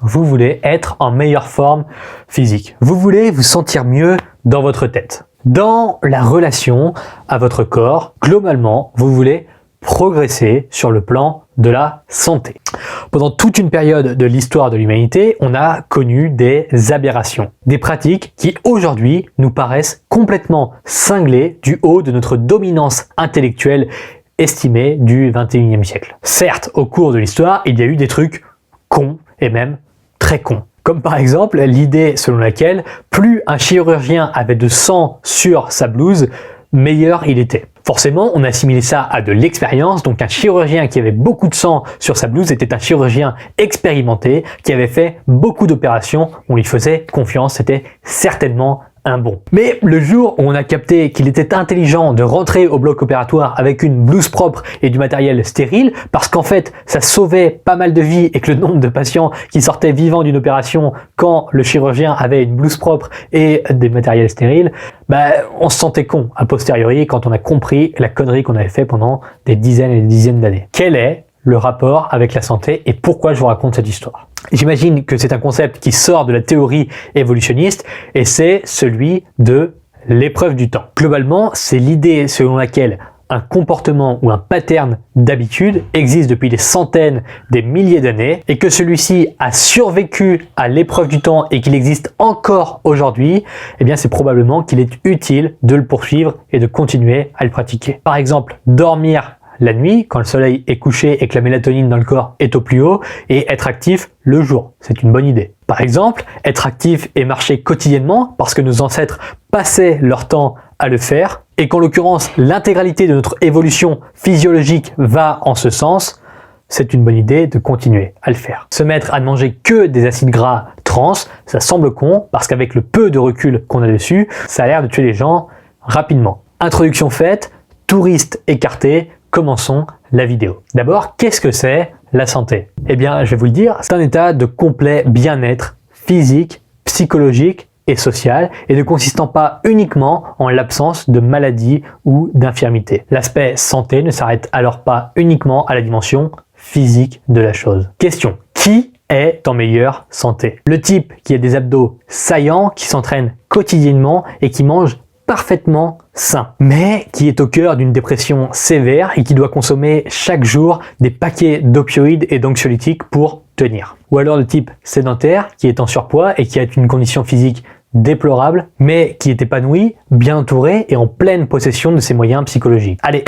vous voulez être en meilleure forme physique. Vous voulez vous sentir mieux dans votre tête. Dans la relation à votre corps, globalement, vous voulez progresser sur le plan de la santé. Pendant toute une période de l'histoire de l'humanité, on a connu des aberrations, des pratiques qui aujourd'hui nous paraissent complètement cinglées du haut de notre dominance intellectuelle estimée du 21e siècle. Certes, au cours de l'histoire, il y a eu des trucs cons et même très cons. Comme par exemple l'idée selon laquelle plus un chirurgien avait de sang sur sa blouse, meilleur il était. Forcément, on assimilait ça à de l'expérience, donc un chirurgien qui avait beaucoup de sang sur sa blouse était un chirurgien expérimenté, qui avait fait beaucoup d'opérations, on lui faisait confiance, c'était certainement un bon. Mais le jour où on a capté qu'il était intelligent de rentrer au bloc opératoire avec une blouse propre et du matériel stérile, parce qu'en fait ça sauvait pas mal de vies et que le nombre de patients qui sortaient vivants d'une opération quand le chirurgien avait une blouse propre et des matériels stériles, on se sentait con a posteriori quand on a compris la connerie qu'on avait fait pendant des dizaines et des dizaines d'années. Quel est le rapport avec la santé et pourquoi je vous raconte cette histoire? J'imagine que c'est un concept qui sort de la théorie évolutionniste et c'est celui de l'épreuve du temps. Globalement, c'est l'idée selon laquelle un comportement ou un pattern d'habitude existe depuis des centaines, des milliers d'années et que celui-ci a survécu à l'épreuve du temps et qu'il existe encore aujourd'hui, eh bien c'est probablement qu'il est utile de le poursuivre et de continuer à le pratiquer. Par exemple, dormir la nuit, quand le soleil est couché et que la mélatonine dans le corps est au plus haut, et être actif le jour. C'est une bonne idée. Par exemple, être actif et marcher quotidiennement, parce que nos ancêtres passaient leur temps à le faire, et qu'en l'occurrence, l'intégralité de notre évolution physiologique va en ce sens, c'est une bonne idée de continuer à le faire. Se mettre à ne manger que des acides gras trans, ça semble con, parce qu'avec le peu de recul qu'on a dessus, ça a l'air de tuer les gens rapidement. Introduction faite, touristes écartés, commençons la vidéo. D'abord, qu'est-ce que c'est la santé? Eh bien, je vais vous le dire, c'est un état de complet bien-être physique, psychologique et social et ne consistant pas uniquement en l'absence de maladie ou d'infirmité. L'aspect santé ne s'arrête alors pas uniquement à la dimension physique de la chose. Question: qui est en meilleure santé? Le type qui a des abdos saillants, qui s'entraîne quotidiennement et qui mange parfaitement sain, mais qui est au cœur d'une dépression sévère et qui doit consommer chaque jour des paquets d'opioïdes et d'anxiolytiques pour tenir. Ou alors le type sédentaire qui est en surpoids et qui a une condition physique déplorable, mais qui est épanoui, bien entouré et en pleine possession de ses moyens psychologiques. Allez,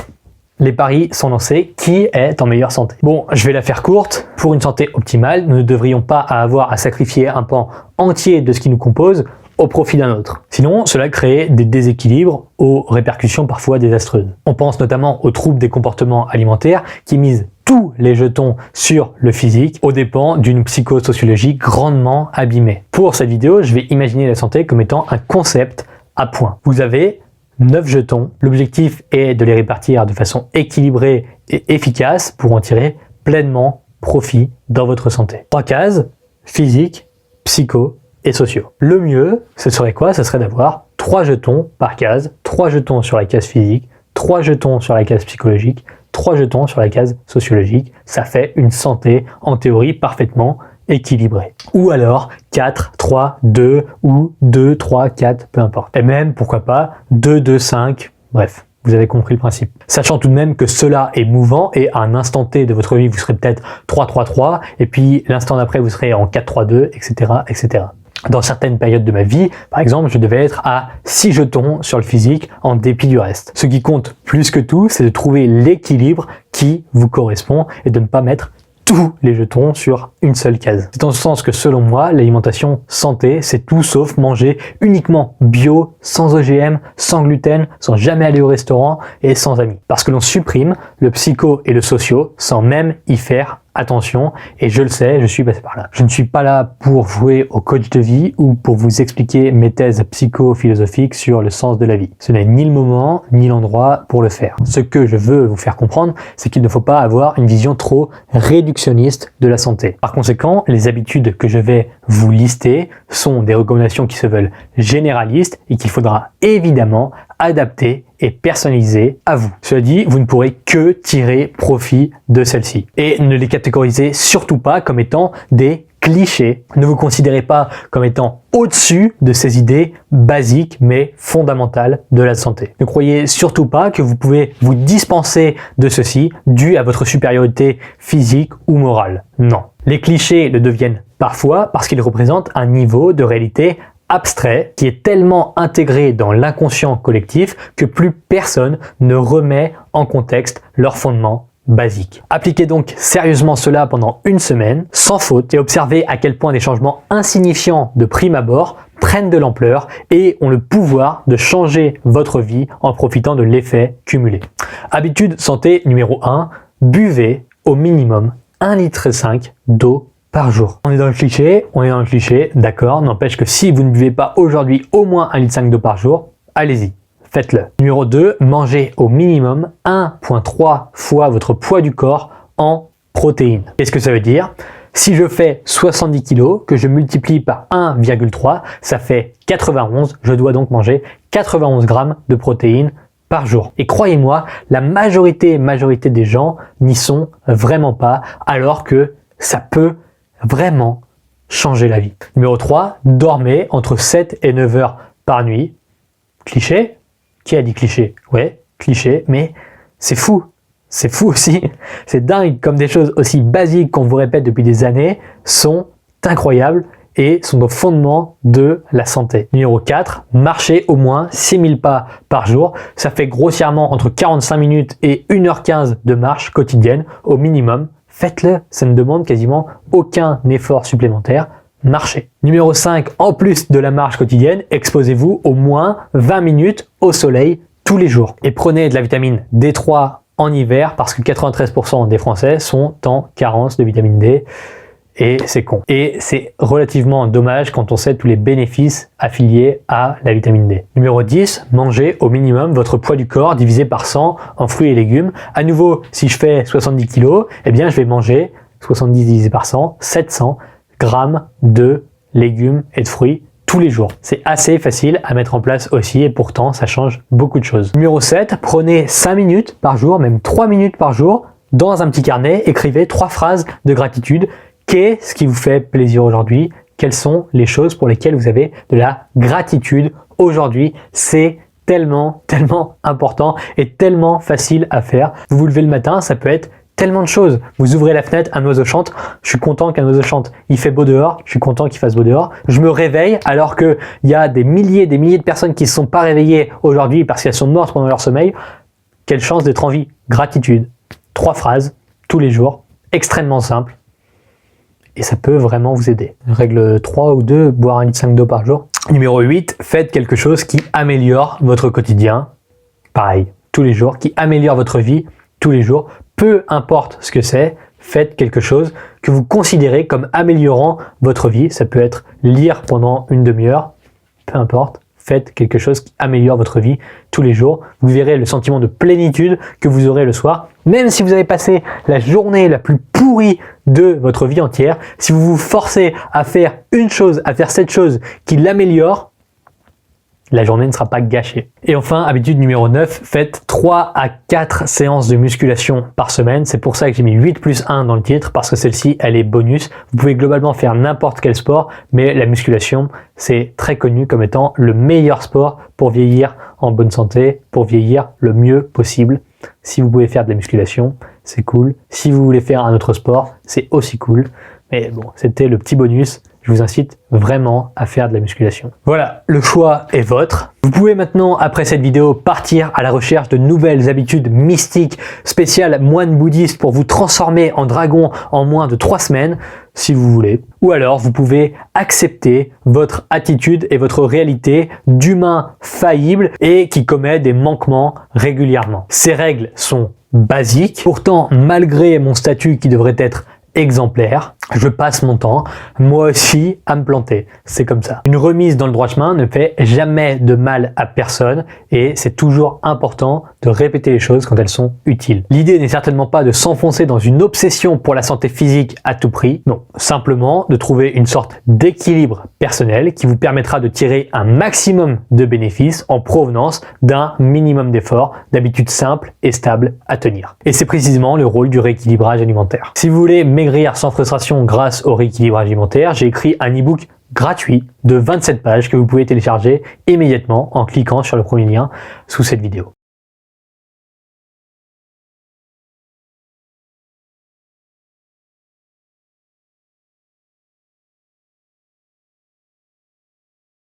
les paris sont lancés. Qui est en meilleure santé? Bon, je vais la faire courte. Pour une santé optimale, nous ne devrions pas avoir à sacrifier un pan entier de ce qui nous compose au profit d'un autre. Sinon, cela crée des déséquilibres aux répercussions parfois désastreuses. On pense notamment aux troubles des comportements alimentaires qui misent tous les jetons sur le physique aux dépens d'une psychosociologie grandement abîmée. Pour cette vidéo, je vais imaginer la santé comme étant un concept à points. Vous avez 9 jetons. L'objectif est de les répartir de façon équilibrée et efficace pour en tirer pleinement profit dans votre santé. 3 cases: physique, psycho et sociaux. Le mieux, ce serait quoi? Ce serait d'avoir 3 jetons par case, 3 jetons sur la case physique, 3 jetons sur la case psychologique, 3 jetons sur la case sociologique. Ça fait une santé, en théorie, parfaitement équilibrée. Ou alors 4, 3, 2 ou 2, 3, 4, peu importe. Et même, pourquoi pas, 2, 2, 5, bref. Vous avez compris le principe. Sachant tout de même que cela est mouvant et à un instant T de votre vie, vous serez peut-être 3-3-3 et puis l'instant d'après, vous serez en 4-3-2, etc., etc. Dans certaines périodes de ma vie, par exemple, je devais être à 6 jetons sur le physique en dépit du reste. Ce qui compte plus que tout, c'est de trouver l'équilibre qui vous correspond et de ne pas mettre tous les jetons sur une seule case. C'est en ce sens que selon moi, l'alimentation santé, c'est tout sauf manger uniquement bio, sans OGM, sans gluten, sans jamais aller au restaurant et sans amis. Parce que l'on supprime le psycho et le socio sans même y faire attention, et je le sais, je suis passé par là. Je ne suis pas là pour jouer au coach de vie ou pour vous expliquer mes thèses psycho-philosophiques sur le sens de la vie. Ce n'est ni le moment, ni l'endroit pour le faire. Ce que je veux vous faire comprendre, c'est qu'il ne faut pas avoir une vision trop réductionniste de la santé. Par conséquent, les habitudes que je vais vous lister sont des recommandations qui se veulent généralistes et qu'il faudra évidemment adapter et personnalisé à vous. Cela dit, vous ne pourrez que tirer profit de celle-ci. Et ne les catégorisez surtout pas comme étant des clichés. Ne vous considérez pas comme étant au-dessus de ces idées basiques mais fondamentales de la santé. Ne croyez surtout pas que vous pouvez vous dispenser de ceci dû à votre supériorité physique ou morale. Non. Les clichés le deviennent parfois parce qu'ils représentent un niveau de réalité abstrait qui est tellement intégré dans l'inconscient collectif que plus personne ne remet en contexte leurs fondements basiques. Appliquez donc sérieusement cela pendant une semaine, sans faute, et observez à quel point des changements insignifiants de prime abord prennent de l'ampleur et ont le pouvoir de changer votre vie en profitant de l'effet cumulé. Habitude santé numéro 1, buvez au minimum 1,5 litre d'eau par jour. On est dans le cliché, d'accord, n'empêche que si vous ne buvez pas aujourd'hui au moins 1,5 litre d'eau par jour, allez-y, faites-le. Numéro 2, mangez au minimum 1,3 fois votre poids du corps en protéines. Qu'est-ce que ça veut dire? Si je fais 70 kg, que je multiplie par 1,3, ça fait 91, je dois donc manger 91 grammes de protéines par jour. Et croyez-moi, la majorité des gens n'y sont vraiment pas, alors que ça peut vraiment changer la vie. Numéro 3, dormez entre 7 et 9 heures par nuit. Cliché? Qui a dit cliché? Ouais, cliché, mais c'est fou. C'est fou aussi. C'est dingue comme des choses aussi basiques qu'on vous répète depuis des années sont incroyables et sont au fondement de la santé. Numéro 4, marchez au moins 6000 pas par jour. Ça fait grossièrement entre 45 minutes et 1h15 de marche quotidienne au minimum. Faites-le, ça ne demande quasiment aucun effort supplémentaire. Marchez. Numéro 5, en plus de la marche quotidienne, exposez-vous au moins 20 minutes au soleil tous les jours. Et prenez de la vitamine D3 en hiver parce que 93% des Français sont en carence de vitamine D. Et c'est con. Et c'est relativement dommage quand on sait tous les bénéfices affiliés à la vitamine D. Numéro 10, mangez au minimum votre poids du corps divisé par 100 en fruits et légumes. À nouveau, si je fais 70 kg, eh bien je vais manger 70 divisé par 100, 700 grammes de légumes et de fruits tous les jours. C'est assez facile à mettre en place aussi et pourtant ça change beaucoup de choses. Numéro 7, prenez 5 minutes par jour, même 3 minutes par jour, dans un petit carnet, écrivez 3 phrases de gratitude. Qu'est-ce qui vous fait plaisir aujourd'hui? Quelles sont les choses pour lesquelles vous avez de la gratitude aujourd'hui? C'est tellement important et tellement facile à faire. Vous vous levez le matin, ça peut être tellement de choses. Vous ouvrez la fenêtre, un oiseau chante, je suis content qu'un oiseau chante. Il fait beau dehors, je suis content qu'il fasse beau dehors. Je me réveille alors qu'il y a des milliers de personnes qui ne se sont pas réveillées aujourd'hui parce qu'elles sont mortes pendant leur sommeil. Quelle chance d'être en vie. Gratitude. 3 phrases tous les jours, extrêmement simple. Et ça peut vraiment vous aider. Règle 3 ou 2, boire 1,5 litre d'eau par jour. Numéro 8, faites quelque chose qui améliore votre quotidien. Pareil, tous les jours, qui améliore votre vie tous les jours. Peu importe ce que c'est, faites quelque chose que vous considérez comme améliorant votre vie. Ça peut être lire pendant une demi-heure, peu importe. Faites quelque chose qui améliore votre vie tous les jours. Vous verrez le sentiment de plénitude que vous aurez le soir. Même si vous avez passé la journée la plus pourrie de votre vie entière, si vous vous forcez à faire une chose, à faire cette chose qui l'améliore, la journée ne sera pas gâchée. Et enfin, habitude numéro 9, faites 3 à 4 séances de musculation par semaine. C'est pour ça que j'ai mis 8 plus 1 dans le titre, parce que celle-ci, elle est bonus. Vous pouvez globalement faire n'importe quel sport, mais la musculation, c'est très connu comme étant le meilleur sport pour vieillir en bonne santé, pour vieillir le mieux possible. Si vous pouvez faire de la musculation, c'est cool. Si vous voulez faire un autre sport, c'est aussi cool. Mais bon, c'était le petit bonus. Je vous incite vraiment à faire de la musculation. Voilà, le choix est vôtre. Vous pouvez maintenant, après cette vidéo, partir à la recherche de nouvelles habitudes mystiques spéciales moines bouddhistes pour vous transformer en dragon en moins de 3 semaines, si vous voulez. Ou alors, vous pouvez accepter votre attitude et votre réalité d'humain faillible et qui commet des manquements régulièrement. Ces règles sont basiques. Pourtant, malgré mon statut qui devrait être exemplaire, je passe mon temps, moi aussi, à me planter. C'est comme ça. Une remise dans le droit chemin ne fait jamais de mal à personne et c'est toujours important de répéter les choses quand elles sont utiles. L'idée n'est certainement pas de s'enfoncer dans une obsession pour la santé physique à tout prix. Non, simplement de trouver une sorte d'équilibre personnel qui vous permettra de tirer un maximum de bénéfices en provenance d'un minimum d'efforts, d'habitudes simples et stables à tenir. Et c'est précisément le rôle du rééquilibrage alimentaire. Si vous voulez maigrir sans frustration réalisation grâce au rééquilibrage alimentaire, j'ai écrit un e-book gratuit de 27 pages que vous pouvez télécharger immédiatement en cliquant sur le premier lien sous cette vidéo.